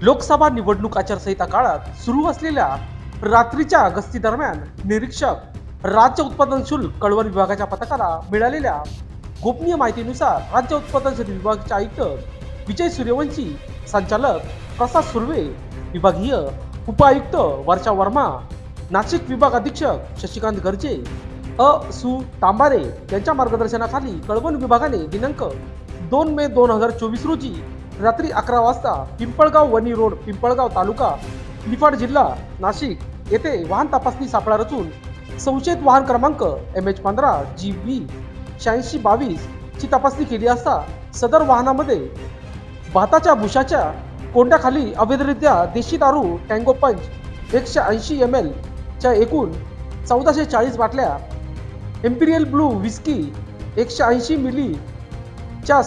लोकसभा निवडणूक आचारसंहिता काळात सुरू असलेल्या रात्रीच्या गस्ती दरम्यान निरीक्षक राज्य उत्पादन शुल्क कळवण विभागाच्या पथकाला मिळालेल्या गोपनीय माहितीनुसार राज्य उत्पादन शुल्क विभागाचे आयुक्त विजय सूर्यवंशी, संचालक प्रसाद सुर्वे, विभागीय उपायुक्त वर्षा वर्मा, नाशिक विभाग अधीक्षक शशिकांत गर्जे, सु तांबारे यांच्या मार्गदर्शनाखाली कळवण विभागाने दिनांक 2 मे 2024 रोजी रात्री 11 वाजता पिंपळगाव वनी रोड, पिंपळगाव तालुका, निफाड जिल्हा नाशिक येथे वाहन तपासणी सापळा रचून संशयित वाहन क्रमांक MH15 GB 8622 ची तपासणी केली असता सदर वाहनामध्ये भाताच्या भुशाच्या कोंड्याखाली अवैधरित्या देशी दारू टँगो पंच 180 ml च्या एकूण 1440 बाटल्या, इम्पिरियल ब्लू विस्की 180 मिली च्या